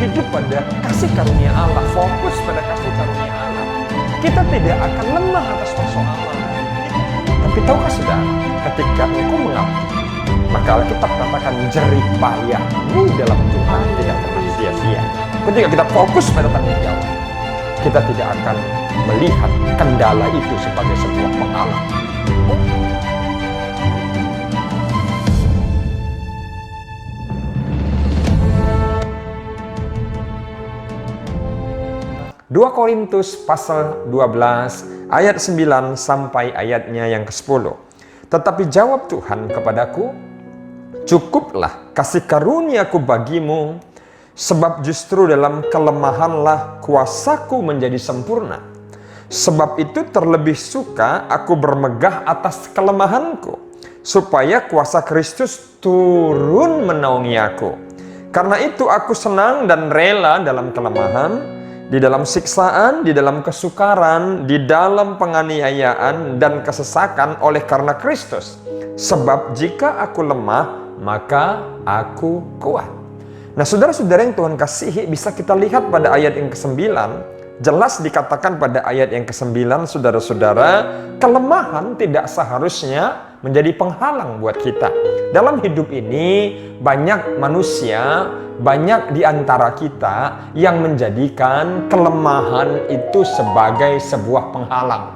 hidup pada kasih karunia Allah, fokus pada kasih karunia Allah, kita tidak akan lemah atas persoalan. Tapi tahukah saudara, ketika engkau mengabdi, maka Alkitab katakan jerih payahmu dalam Tuhan tidak pernah sia-sia. Ketika kita fokus pada tanggung jawab, kita tidak akan melihat kendala itu sebagai sebuah penghalang. Dua Korintus pasal 12 ayat 9 sampai ayatnya yang ke-10. Tetapi jawab Tuhan kepadaku, cukuplah kasih karuniaku bagimu, sebab justru dalam kelemahanlah kuasaku menjadi sempurna. Sebab itu terlebih suka aku bermegah atas kelemahanku, supaya kuasa Kristus turun menaungi aku. Karena itu aku senang dan rela dalam kelemahan, di dalam siksaan, di dalam kesukaran, di dalam penganiayaan dan kesesakan oleh karena Kristus. Sebab jika aku lemah, maka aku kuat. Nah, saudara-saudara yang Tuhan kasihi, bisa kita lihat pada ayat yang ke-9, jelas dikatakan pada ayat yang ke-9, saudara-saudara, kelemahan tidak seharusnya menjadi penghalang buat kita. Dalam hidup ini, banyak manusia, banyak di antara kita yang menjadikan kelemahan itu sebagai sebuah penghalang.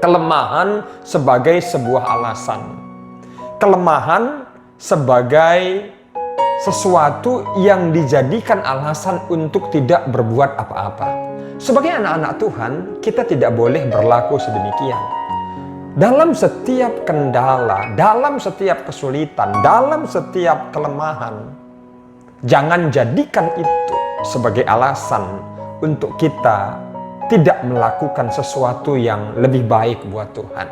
Kelemahan sebagai sebuah alasan. Kelemahan sebagai sesuatu yang dijadikan alasan untuk tidak berbuat apa-apa. Sebagai anak-anak Tuhan, kita tidak boleh berlaku sedemikian. Dalam setiap kendala, dalam setiap kesulitan, dalam setiap kelemahan, jangan jadikan itu sebagai alasan untuk kita tidak melakukan sesuatu yang lebih baik buat Tuhan.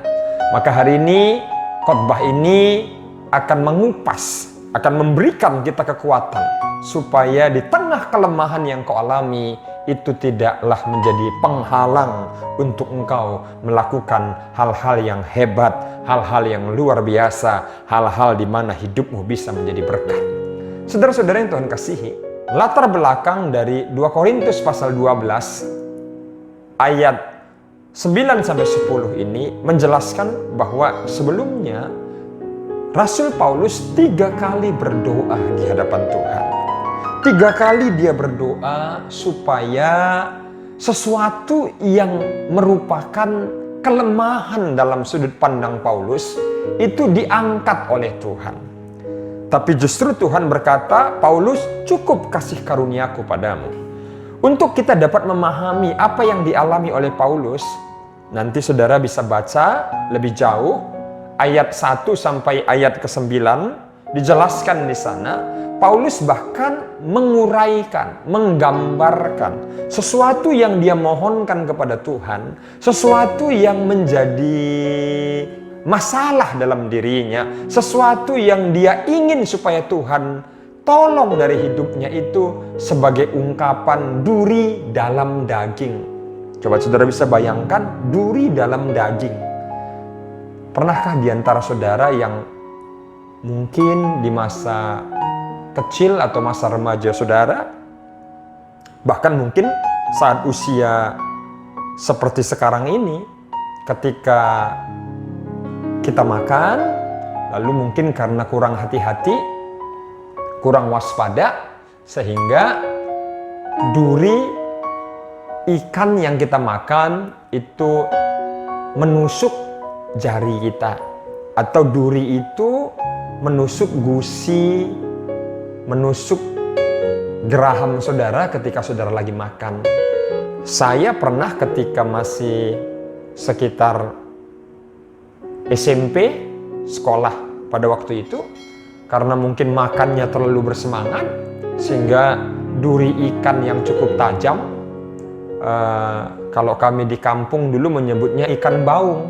Maka hari ini, khotbah ini akan mengupas, akan memberikan kita kekuatan, supaya di tengah kelemahan yang kau alami, itu tidaklah menjadi penghalang untuk engkau melakukan hal-hal yang hebat, hal-hal yang luar biasa, hal-hal di mana hidupmu bisa menjadi berkat. Saudara-saudara yang Tuhan kasihi, latar belakang dari 2 Korintus pasal 12 ayat 9-10 ini menjelaskan bahwa sebelumnya Rasul Paulus 3 kali berdoa di hadapan Tuhan. 3 kali dia berdoa supaya sesuatu yang merupakan kelemahan dalam sudut pandang Paulus itu diangkat oleh Tuhan. Tapi justru Tuhan berkata, Paulus, cukup kasih karuniaku padamu. Untuk kita dapat memahami apa yang dialami oleh Paulus, nanti saudara bisa baca lebih jauh, ayat 1 sampai ayat ke-9, dijelaskan di sana, Paulus bahkan menguraikan, menggambarkan sesuatu yang dia mohonkan kepada Tuhan, sesuatu yang menjadi masalah dalam dirinya, sesuatu yang dia ingin supaya Tuhan tolong dari hidupnya, itu sebagai ungkapan duri dalam daging. Coba saudara bisa bayangkan, duri dalam daging. Pernahkah di antara saudara yang mungkin di masa kecil atau masa remaja saudara, bahkan mungkin saat usia seperti sekarang ini, ketika kita makan, lalu mungkin karena kurang hati-hati, kurang waspada, sehingga duri ikan yang kita makan itu menusuk jari kita, atau duri itu menusuk gusi, menusuk geraham saudara ketika saudara lagi makan. Saya pernah ketika masih sekitar SMP, sekolah pada waktu itu, karena mungkin makannya terlalu bersemangat, sehingga duri ikan yang cukup tajam, kalau kami di kampung dulu menyebutnya ikan baung.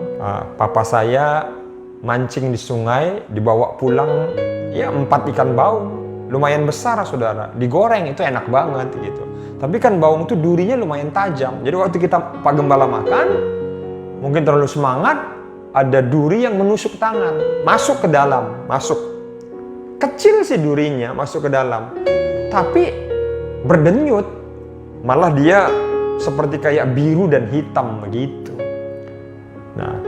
Papa saya mancing di sungai, dibawa pulang, ya 4 ikan baung. Lumayan besar saudara, digoreng itu enak banget gitu. Tapi kan baung itu durinya lumayan tajam. Jadi waktu kita Pak Gembala makan, mungkin terlalu semangat, ada duri yang menusuk tangan, masuk ke dalam, masuk. Kecil sih durinya masuk ke dalam. Tapi berdenyut, malah dia seperti kayak biru dan hitam begitu. Nah,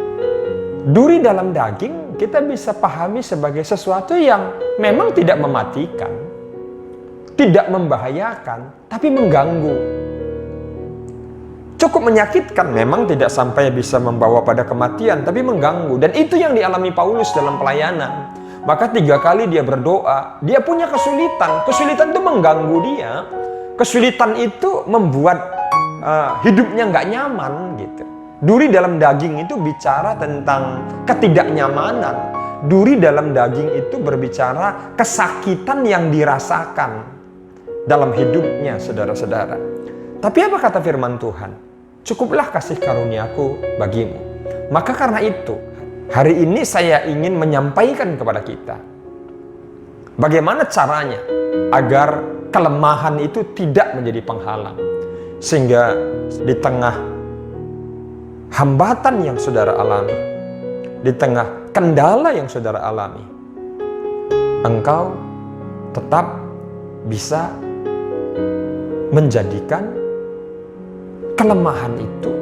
duri dalam daging kita bisa pahami sebagai sesuatu yang memang tidak mematikan, tidak membahayakan, tapi mengganggu. Cukup menyakitkan, memang tidak sampai bisa membawa pada kematian, tapi mengganggu. Dan itu yang dialami Paulus dalam pelayanan. Maka 3 kali dia berdoa, dia punya kesulitan. Kesulitan itu mengganggu dia. Kesulitan itu membuat hidupnya nggak nyaman gitu. Duri dalam daging itu bicara tentang ketidaknyamanan. Duri dalam daging itu berbicara kesakitan yang dirasakan dalam hidupnya, saudara-saudara. Tapi apa kata firman Tuhan? Cukuplah kasih karuniaku bagimu. Maka karena itu, hari ini saya ingin menyampaikan kepada kita, bagaimana caranya agar kelemahan itu tidak menjadi penghalang. Sehingga di tengah hambatan yang saudara alami, di tengah kendala yang saudara alami, engkau tetap bisa menjadikan kelemahan itu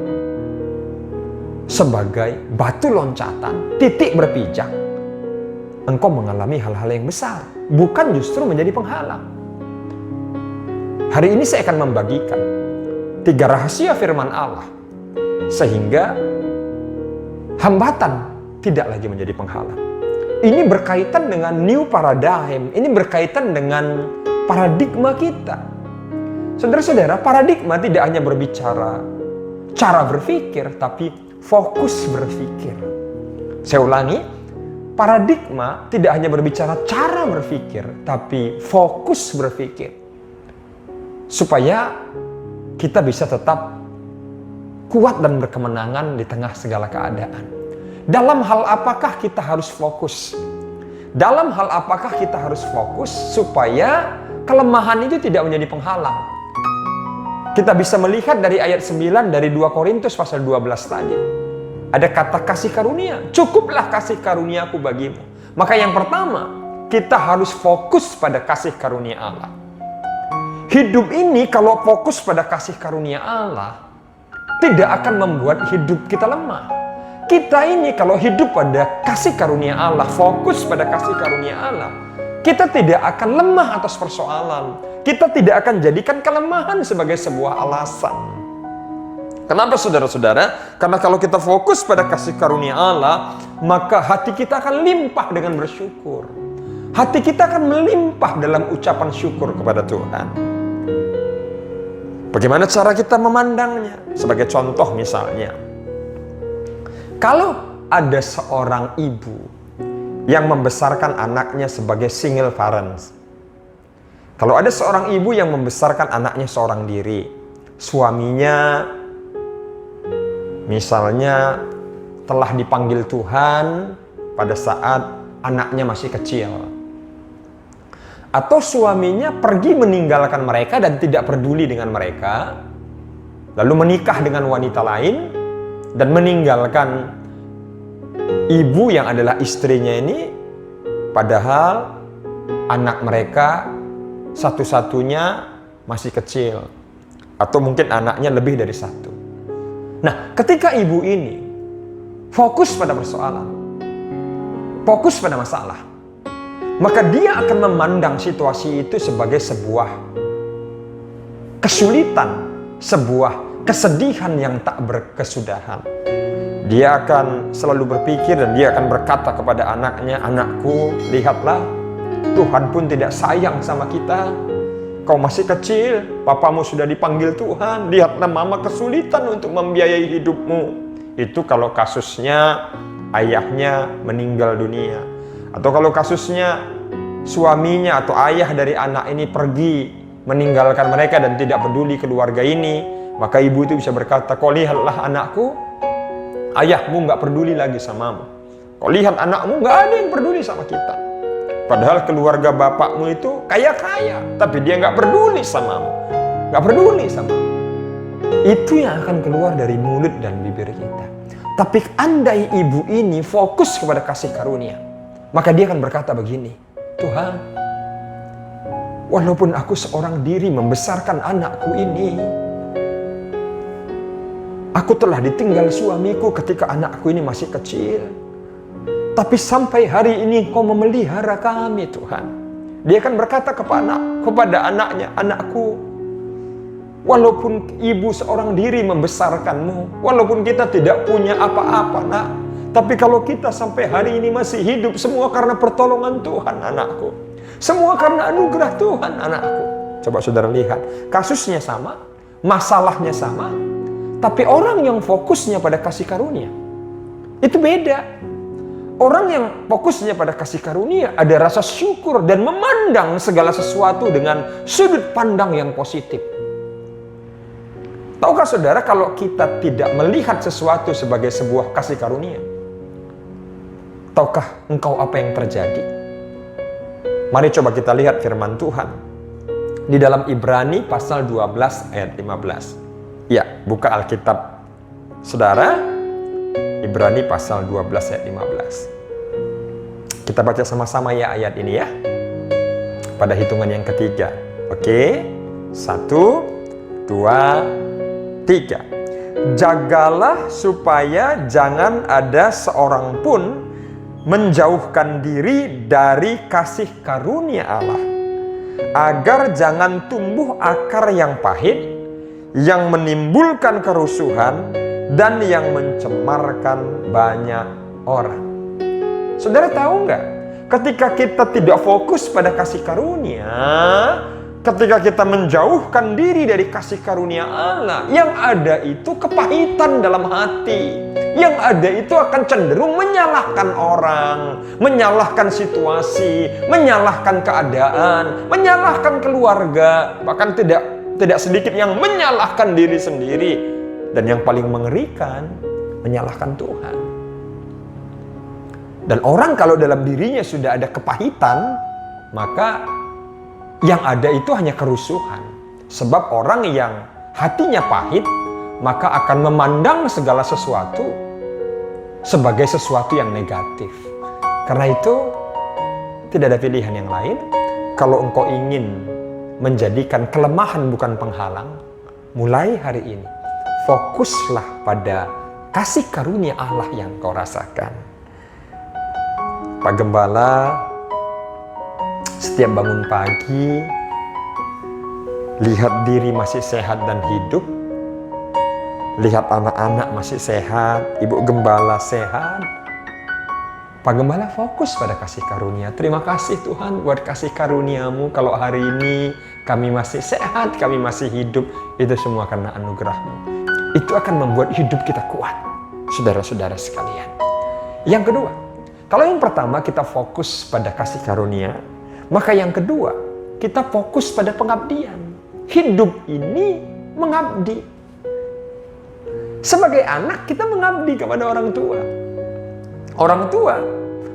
sebagai batu loncatan, titik berpijak. Engkau mengalami hal-hal yang besar, bukan justru menjadi penghalang. Hari ini saya akan membagikan 3 rahasia firman Allah, sehingga hambatan tidak lagi menjadi penghalang. Ini berkaitan dengan new paradigm, ini berkaitan dengan paradigma kita. Saudara-saudara, paradigma tidak hanya berbicara cara berpikir, tapi fokus berpikir. Saya ulangi, paradigma tidak hanya berbicara cara berpikir, tapi fokus berpikir. Supaya kita bisa tetap kuat dan berkemenangan di tengah segala keadaan. Dalam hal apakah kita harus fokus? Dalam hal apakah kita harus fokus supaya kelemahan itu tidak menjadi penghalang? Kita bisa melihat dari ayat 9 dari 2 Korintus pasal 12 tadi. Ada kata kasih karunia. Cukuplah kasih karuniaku bagimu. Maka yang pertama, kita harus fokus pada kasih karunia Allah. Hidup ini kalau fokus pada kasih karunia Allah, tidak akan membuat hidup kita lemah. Kita ini kalau hidup pada kasih karunia Allah, fokus pada kasih karunia Allah, kita tidak akan lemah atas persoalan. Kita tidak akan jadikan kelemahan sebagai sebuah alasan. Kenapa saudara-saudara? Karena kalau kita fokus pada kasih karunia Allah, maka hati kita akan limpah dengan bersyukur. Hati kita akan melimpah dalam ucapan syukur kepada Tuhan. Bagaimana cara kita memandangnya? Sebagai contoh misalnya, kalau ada seorang ibu yang membesarkan anaknya sebagai single parents. Kalau ada seorang ibu yang membesarkan anaknya seorang diri, suaminya misalnya telah dipanggil Tuhan pada saat anaknya masih kecil. Atau suaminya pergi meninggalkan mereka dan tidak peduli dengan mereka, lalu menikah dengan wanita lain dan meninggalkan ibu yang adalah istrinya ini, padahal anak mereka satu-satunya masih kecil, atau mungkin anaknya lebih dari satu. Nah, ketika ibu ini fokus pada persoalan, fokus pada masalah, maka dia akan memandang situasi itu sebagai sebuah kesulitan, sebuah kesedihan yang tak berkesudahan. Dia akan selalu berpikir dan dia akan berkata kepada anaknya, "Anakku, lihatlah, Tuhan pun tidak sayang sama kita. Kau masih kecil, papamu sudah dipanggil Tuhan. Lihatlah mama kesulitan untuk membiayai hidupmu." Itu kalau kasusnya ayahnya meninggal dunia. Atau kalau kasusnya suaminya atau ayah dari anak ini pergi meninggalkan mereka dan tidak peduli keluarga ini, maka ibu itu bisa berkata, "Kau lihatlah anakku, ayahmu nggak peduli lagi samamu. Kau lihat anakmu, nggak ada yang peduli sama kita. Padahal keluarga bapakmu itu kaya-kaya, tapi dia nggak peduli samamu, nggak peduli samamu." Itu yang akan keluar dari mulut dan bibir kita. Tapi andai ibu ini fokus kepada kasih karunia, maka dia akan berkata begini, "Tuhan, Walaupun aku seorang diri membesarkan anakku ini, aku telah ditinggal suamiku ketika anakku ini masih kecil. Tapi sampai hari ini Engkau memelihara kami, Tuhan. Dia akan berkata kepada anaknya, anakku, walaupun ibu seorang diri membesarkanmu, walaupun kita tidak punya apa-apa, nak, tapi kalau kita sampai hari ini masih hidup, semua karena pertolongan Tuhan, anakku. Semua karena anugerah Tuhan, anakku. Coba saudara lihat, kasusnya sama, masalahnya sama, tapi orang yang fokusnya pada kasih karunia, itu beda. Orang yang fokusnya pada kasih karunia ada rasa syukur dan memandang segala sesuatu dengan sudut pandang yang positif. Tahukah saudara, kalau kita tidak melihat sesuatu sebagai sebuah kasih karunia, tahukah engkau apa yang terjadi? Mari coba kita lihat firman Tuhan di dalam Ibrani pasal 12 ayat 15. Ya, buka Alkitab saudara. Ibrani pasal 12 ayat 15. Kita baca sama-sama ya ayat ini ya. Pada hitungan yang ketiga. Oke. 1, 2, 3. Jagalah supaya jangan ada seorang pun menjauhkan diri dari kasih karunia Allah, agar jangan tumbuh akar yang pahit, yang menimbulkan kerusuhan, dan yang mencemarkan banyak orang. Saudara tahu nggak? Ketika kita tidak fokus pada kasih karunia, ketika kita menjauhkan diri dari kasih karunia Allah, yang ada itu kepahitan dalam hati. Yang ada itu akan cenderung menyalahkan orang, menyalahkan situasi, menyalahkan keadaan, menyalahkan keluarga, bahkan tidak sedikit yang menyalahkan diri sendiri. Dan yang paling mengerikan, menyalahkan Tuhan. Dan orang kalau dalam dirinya sudah ada kepahitan, maka yang ada itu hanya kerusuhan. Sebab orang yang hatinya pahit, maka akan memandang segala sesuatu sebagai sesuatu yang negatif. Karena itu, tidak ada pilihan yang lain. Kalau engkau ingin menjadikan kelemahan bukan penghalang, mulai hari ini, fokuslah pada kasih karunia Allah yang kau rasakan. Pak Gembala setiap bangun pagi, lihat diri masih sehat dan hidup, lihat anak-anak masih sehat, Ibu Gembala sehat, Pak Gembala fokus pada kasih karunia. Terima kasih Tuhan buat kasih karuniamu. Kalau hari ini kami masih sehat, kami masih hidup, itu semua karena anugerah-Mu. Itu akan membuat hidup kita kuat, saudara-saudara sekalian. Yang kedua, kalau yang pertama kita fokus pada kasih karunia, maka yang kedua kita fokus pada pengabdian. Hidup ini mengabdi. Sebagai anak kita mengabdi kepada orang tua. Orang tua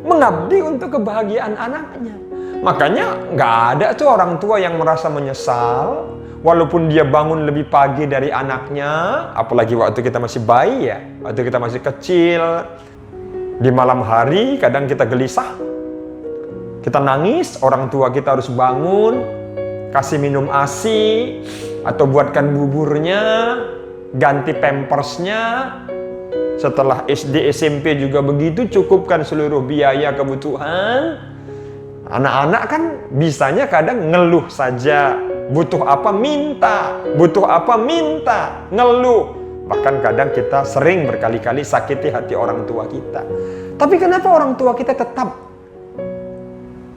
mengabdi untuk kebahagiaan anaknya. Makanya nggak ada tuh orang tua yang merasa menyesal walaupun dia bangun lebih pagi dari anaknya, apalagi waktu kita masih bayi ya, waktu kita masih kecil. Di malam hari kadang kita gelisah, kita nangis, orang tua kita harus bangun, kasih minum ASI, atau buatkan buburnya, ganti pampersnya. Setelah SD, SMP juga begitu, cukupkan seluruh biaya kebutuhan. Anak-anak kan bisanya kadang ngeluh saja, butuh apa minta, butuh apa minta, ngeluh. Bahkan kadang kita sering berkali-kali sakiti hati orang tua kita. Tapi kenapa orang tua kita tetap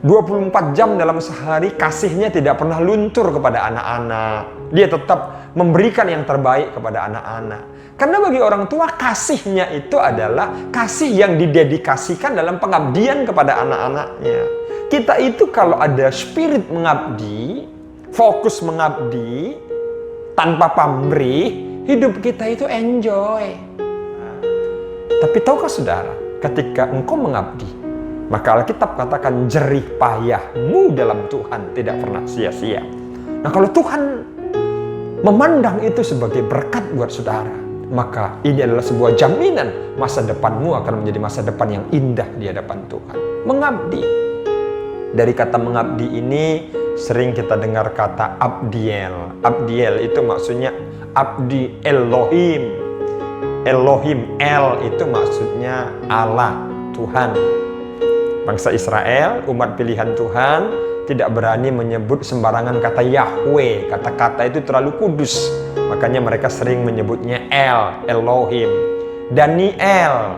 24 jam dalam sehari kasihnya tidak pernah luntur kepada anak-anak? Dia tetap memberikan yang terbaik kepada anak-anak. Karena bagi orang tua kasihnya itu adalah kasih yang didedikasikan dalam pengabdian kepada anak-anaknya. Kita itu kalau ada spirit mengabdi, fokus mengabdi, tanpa pamrih, hidup kita itu enjoy. Tapi tahukah saudara, ketika engkau mengabdi, maka Alkitab katakan jerih payahmu dalam Tuhan tidak pernah sia-sia. Nah kalau Tuhan memandang itu sebagai berkat buat saudara, maka ini adalah sebuah jaminan masa depanmu akan menjadi masa depan yang indah di hadapan Tuhan. Mengabdi. Dari kata mengabdi ini sering kita dengar kata abdiel. Abdiel itu maksudnya abdi Elohim. Elohim, El itu maksudnya Allah, Tuhan. Bangsa Israel, umat pilihan Tuhan, tidak berani menyebut sembarangan kata Yahweh. Kata-kata itu terlalu kudus. Makanya mereka sering menyebutnya El, Elohim. Daniel,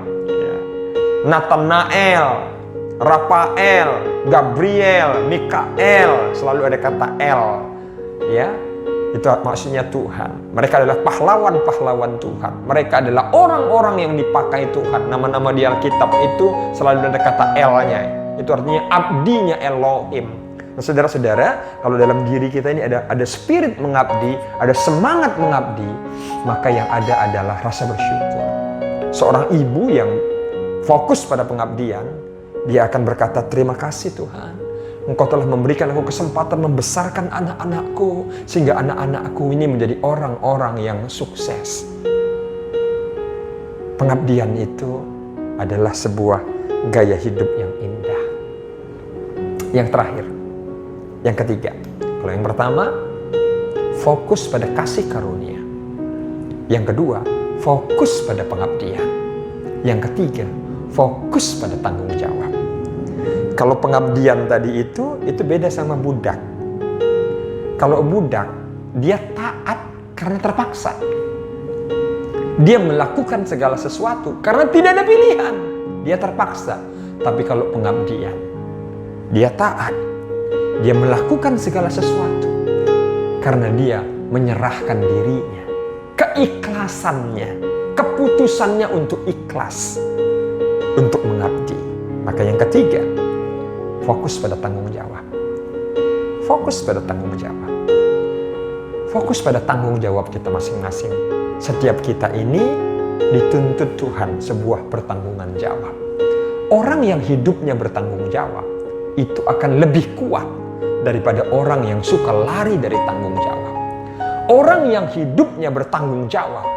Nathanael, Rafael, Gabriel, Mikael, selalu ada kata El. Ya, itu maksudnya Tuhan. Mereka adalah pahlawan-pahlawan Tuhan. Mereka adalah orang-orang yang dipakai Tuhan. Nama-nama di Alkitab itu selalu ada kata El-nya. Itu artinya abdinya Elohim. Nah, saudara-saudara, kalau dalam diri kita ini ada spirit mengabdi, ada semangat mengabdi, maka yang ada adalah rasa bersyukur. Seorang ibu yang fokus pada pengabdian, dia akan berkata, terima kasih Tuhan. Engkau telah memberikan aku kesempatan membesarkan anak-anakku, sehingga anak-anakku ini menjadi orang-orang yang sukses. Pengabdian itu adalah sebuah gaya hidup yang indah. Yang terakhir, yang ketiga. Kalau yang pertama, fokus pada kasih karunia. Yang kedua, fokus pada pengabdian. Yang ketiga, fokus pada tanggung jawab. Kalau pengabdian tadi itu beda sama budak. Kalau budak, dia taat karena terpaksa. Dia melakukan segala sesuatu karena tidak ada pilihan. Dia terpaksa. Tapi kalau pengabdian, dia taat. Dia melakukan segala sesuatu karena dia menyerahkan dirinya. Keikhlasannya, keputusannya untuk ikhlas, untuk mengabdi. Maka yang ketiga, fokus pada tanggung jawab. Fokus pada tanggung jawab. Fokus pada tanggung jawab kita masing-masing. Setiap kita ini dituntut Tuhan sebuah pertanggungan jawab. Orang yang hidupnya bertanggung jawab itu akan lebih kuat daripada orang yang suka lari dari tanggung jawab. Orang yang hidupnya bertanggung jawab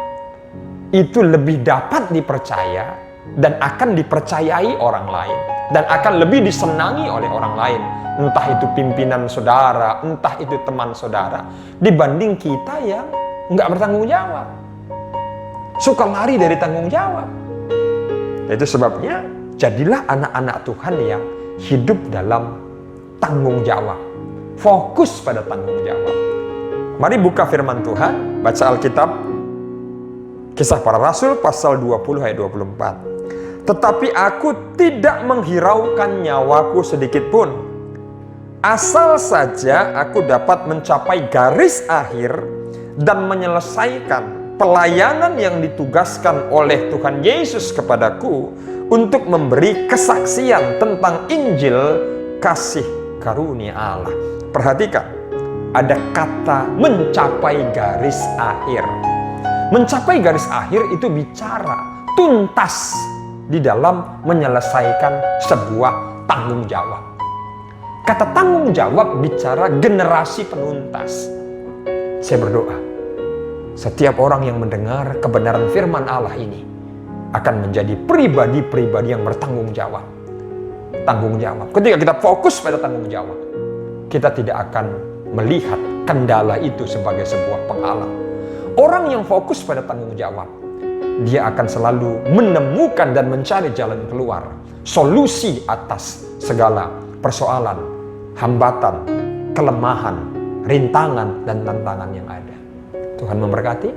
itu lebih dapat dipercaya dan akan dipercayai orang lain, dan akan lebih disenangi oleh orang lain, entah itu pimpinan saudara, entah itu teman saudara, dibanding kita yang nggak bertanggung jawab, suka lari dari tanggung jawab. Itu sebabnya jadilah anak-anak Tuhan yang hidup dalam tanggung jawab, fokus pada tanggung jawab. Mari buka firman Tuhan, baca Alkitab, Kisah Para Rasul pasal 20 ayat 24. Tetapi aku tidak menghiraukan nyawaku sedikit pun, asal saja aku dapat mencapai garis akhir dan menyelesaikan pelayanan yang ditugaskan oleh Tuhan Yesus kepadaku untuk memberi kesaksian tentang Injil kasih karunia Allah. Perhatikan, ada kata mencapai garis akhir. Mencapai garis akhir itu bicara tuntas di dalam menyelesaikan sebuah tanggung jawab. Kata tanggung jawab bicara generasi penuntas. Saya berdoa, setiap orang yang mendengar kebenaran firman Allah ini akan menjadi pribadi-pribadi yang bertanggung jawab. Tanggung jawab. Ketika kita fokus pada tanggung jawab, kita tidak akan melihat kendala itu sebagai sebuah penghalang. Orang yang fokus pada tanggung jawab, dia akan selalu menemukan dan mencari jalan keluar, solusi atas segala persoalan, hambatan, kelemahan, rintangan, dan tantangan yang ada. Tuhan memberkati.